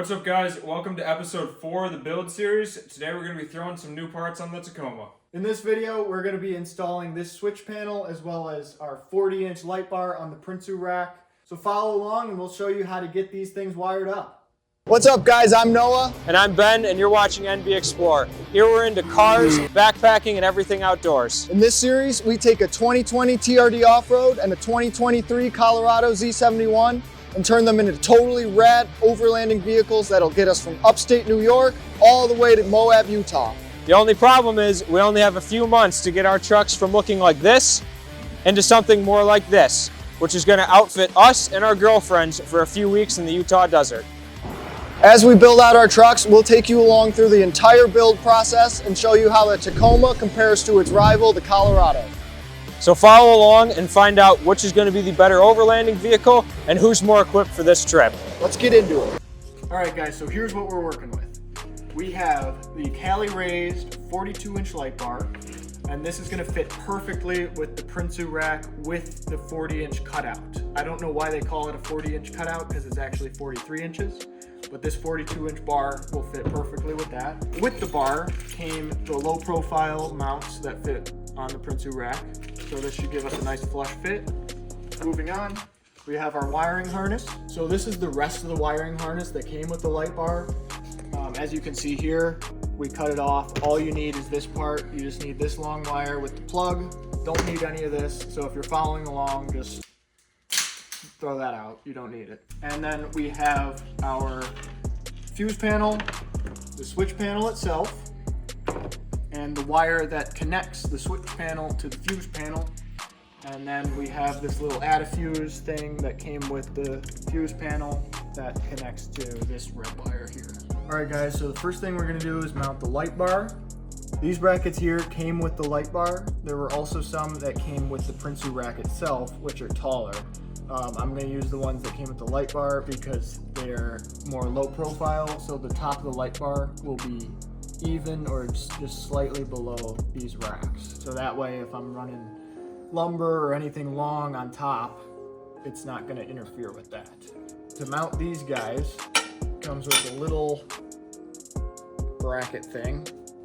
What's up, guys? Welcome to episode 4 of the build series. Today we're going to be throwing some new parts on the Tacoma. In this video, we're going to be installing this switch panel as well as our 40-inch light bar on the Prinsu Rack. So follow along and we'll show you how to get these things wired up. What's up, guys? I'm Noah. And I'm Ben, and you're watching NB Explore. Here we're into cars, backpacking, and everything outdoors. In this series, we take a 2020 TRD off-road and a 2023 Colorado Z71 and turn them into totally rad overlanding vehicles that'll get us from upstate New York all the way to Moab, Utah. The only problem is we only have a few months to get our trucks from looking like this into something more like this, which is going to outfit us and our girlfriends for a few weeks in the Utah desert. As we build out our trucks, we'll take you along through the entire build process and show you how the Tacoma compares to its rival, the Colorado. So follow along and find out which is going to be the better overlanding vehicle and who's more equipped for this trip. Let's get into it. All right, guys, so here's what we're working with. We have the Cali Raised 42-inch light bar, and this is going to fit perfectly with the Prinsu Rack with the 40-inch cutout. I don't know why they call it a 40-inch cutout because it's actually 43 inches. But this 42-inch bar will fit perfectly with that. With the bar came the low-profile mounts that fit on the Prinsu Rack, so this should give us a nice flush fit. Moving on, we have our wiring harness. So this is the rest of the wiring harness that came with the light bar. As you can see here, we cut it off. All you need is this part. You just need this long wire with the plug. Don't need any of this, so if you're following along, just throw that out, you don't need it. And then we have our fuse panel, the switch panel itself, and the wire that connects the switch panel to the fuse panel. And then we have this little add-a-fuse thing that came with the fuse panel that connects to this red wire here. All right, guys, so the first thing we're gonna do is mount the light bar. These brackets here came with the light bar. There were also some that came with the Prinsu Rack itself, which are taller. I'm going to use the ones that came with the light bar because they're more low profile, so the top of the light bar will be even or just slightly below these racks. So that way if I'm running lumber or anything long on top, it's not going to interfere with that. To mount these guys, comes with a little bracket thing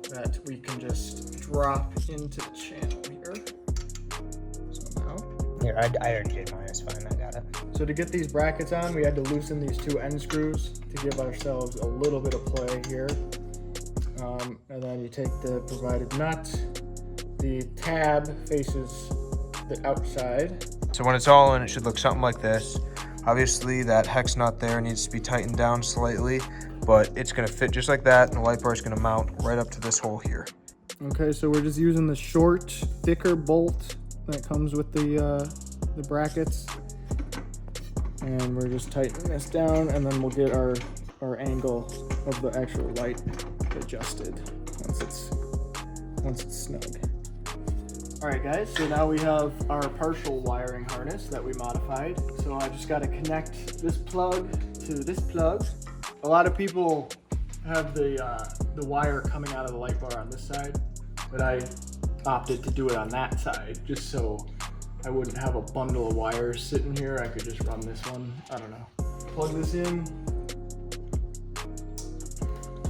that we can just drop into the channel here. Here, I already did mine, it's fine, I got it. So to get these brackets on, we had to loosen these two end screws to give ourselves a little bit of play here. And then you take the provided nut. The tab faces the outside. So when it's all in, it should look something like this. Obviously that hex nut there needs to be tightened down slightly, but it's gonna fit just like that, and the light bar is gonna mount right up to this hole here. Okay, so we're just using the short, thicker bolt that comes with the brackets, and we're just tightening this down, and then we'll get our angle of the actual light adjusted once it's snug. All right, guys, so now we have our partial wiring harness that we modified. So I just got to connect this plug to this plug. A lot of people have the wire coming out of the light bar on this side, but I opted to do it on that side just so I wouldn't have a bundle of wires sitting here. I could just run this one. I don't know. Plug this in,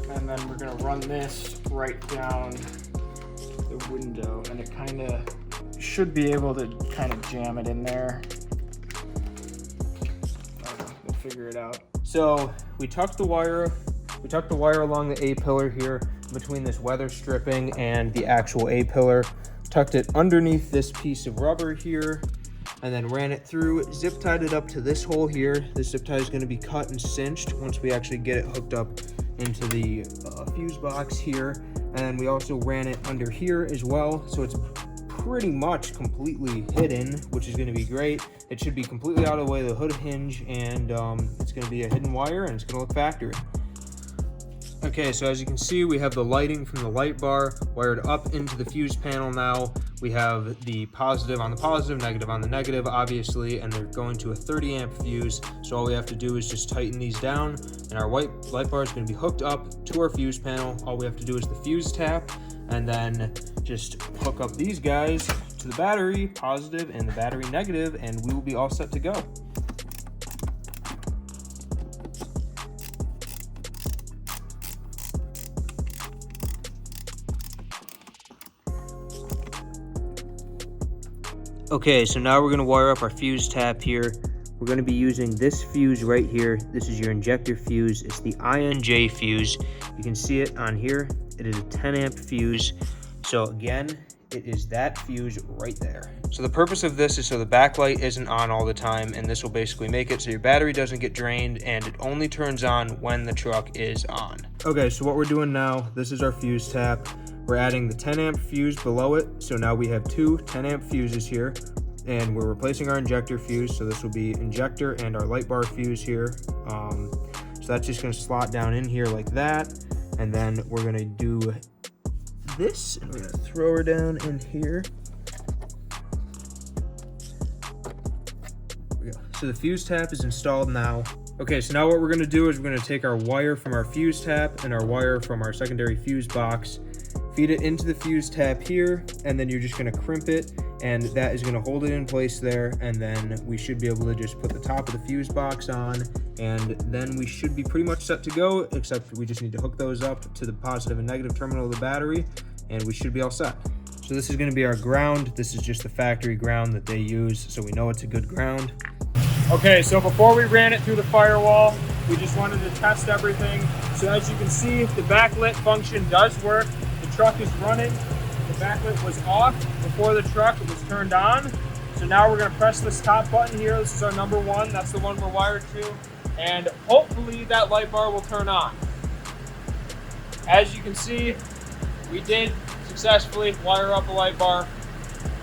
and then we're gonna run this right down the window, and it kind of should be able to kind of jam it in there. I don't know, we'll figure it out. So we tucked the wire along the A-pillar here between this weather stripping and the actual A-pillar. Tucked it underneath this piece of rubber here, and then ran it through, zip tied it up to this hole here. This zip tie is going to be cut and cinched once we actually get it hooked up into the fuse box here. And we also ran it under here as well, so it's pretty much completely hidden, which is going to be great. It should be completely out of the way of the hood hinge, and it's going to be a hidden wire, and it's going to look factory. Okay, so as you can see, we have the lighting from the light bar wired up into the fuse panel now. We have the positive on the positive, negative on the negative, obviously, and they're going to a 30 amp fuse. So all we have to do is just tighten these down, and our white light bar is going to be hooked up to our fuse panel. All we have to do is the fuse tap, and then just hook up these guys to the battery, positive, and the battery negative, and we will be all set to go. Okay, so now we're gonna wire up our fuse tap here. We're gonna be using this fuse right here. This is your injector fuse. It's the INJ fuse. You can see it on here. It is a 10 amp fuse. So again, it is that fuse right there. So the purpose of this is so the backlight isn't on all the time, and this will basically make it so your battery doesn't get drained and it only turns on when the truck is on. Okay, so what we're doing now, this is our fuse tap. We're adding the 10 amp fuse below it. So now we have two 10 amp fuses here, and we're replacing our injector fuse. So this will be injector and our light bar fuse here. So that's just gonna slot down in here like that. And then we're gonna do this, and we're gonna throw her down in here. There we go. So the fuse tap is installed now. Okay, so now what we're gonna do is we're gonna take our wire from our fuse tap and our wire from our secondary fuse box, feed it into the fuse tap here, and then you're just gonna crimp it, and that is gonna hold it in place there, and then we should be able to just put the top of the fuse box on, and then we should be pretty much set to go, except we just need to hook those up to the positive and negative terminal of the battery, and we should be all set. So this is gonna be our ground. This is just the factory ground that they use, so we know it's a good ground. Okay, so before we ran it through the firewall, we just wanted to test everything. So as you can see, the backlit function does work. The truck is running. The backlit was off before the truck was turned on. So now we're gonna press this top button here. This is our number one. That's the one we're wired to. And hopefully that light bar will turn on. As you can see, we did successfully wire up a light bar.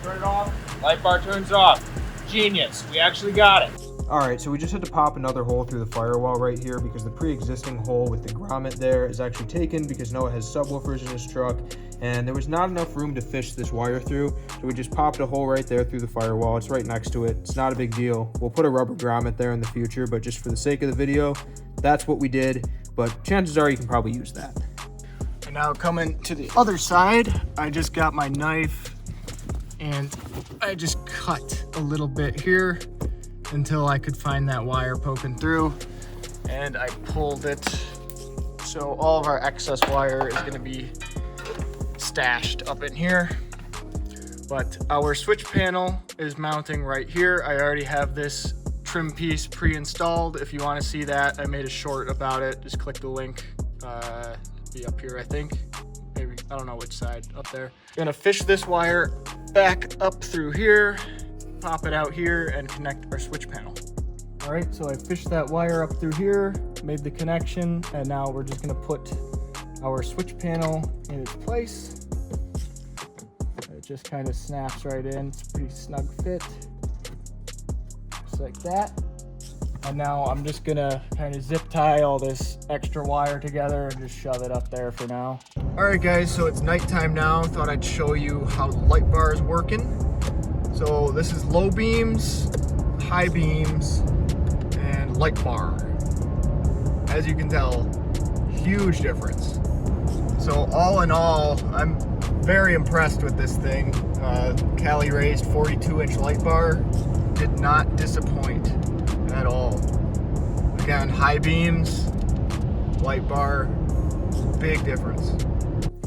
Turn it off, light bar turns off. Genius, we actually got it. All right, so we just had to pop another hole through the firewall right here because the pre-existing hole with the grommet there is actually taken because Noah has subwoofers in his truck, and there was not enough room to fish this wire through, so we just popped a hole right there through the firewall. It's right next to it. It's not a big deal. We'll put a rubber grommet there in the future, but just for the sake of the video, that's what we did, but chances are you can probably use that. And now coming to the other side, I just got my knife and I just cut a little bit here until I could find that wire poking through, and I pulled it. So all of our excess wire is gonna be stashed up in here. But our switch panel is mounting right here. I already have this trim piece pre-installed. If you wanna see that, I made a short about it. Just click the link, be up here, I think. Maybe, I don't know which side, up there. Gonna fish this wire back up through here, pop it out here, and connect our switch panel. All right, so I fished that wire up through here, made the connection, and now we're just gonna put our switch panel in its place. It just kind of snaps right in. It's a pretty snug fit, just like that. And now I'm just gonna kind of zip tie all this extra wire together and just shove it up there for now. All right guys, so it's nighttime now. Thought I'd show you how the light bar is working. So this is low beams, high beams, and light bar. As you can tell, huge difference. So all in all, I'm very impressed with this thing. Cali Raised 42-inch light bar did not disappoint at all. Again, high beams, light bar, big difference.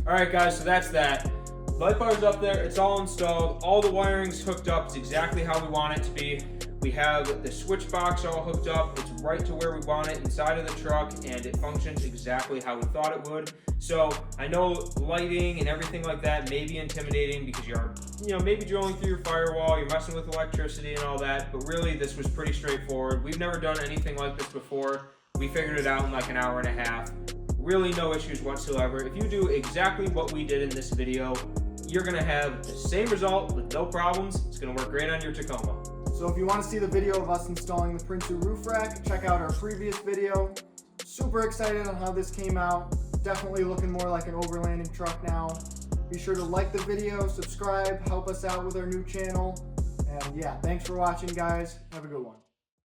All right, guys, so that's that. Light bar's up there, it's all installed, all the wiring's hooked up, it's exactly how we want it to be. We have the switch box all hooked up, it's right to where we want it inside of the truck, and it functions exactly how we thought it would. So I know lighting and everything like that may be intimidating because you're, maybe drilling through your firewall, you're messing with electricity and all that, but really this was pretty straightforward. We've never done anything like this before. We figured it out in like an hour and a half. Really no issues whatsoever. If you do exactly what we did in this video, you're gonna have the same result with no problems. It's gonna work great on your Tacoma. So if you want to see the video of us installing the Prinsu roof rack, check out our previous video. Super excited on how this came out. Definitely looking more like an overlanding truck now. Be sure to like the video, subscribe, help us out with our new channel. And yeah, thanks for watching guys. Have a good one.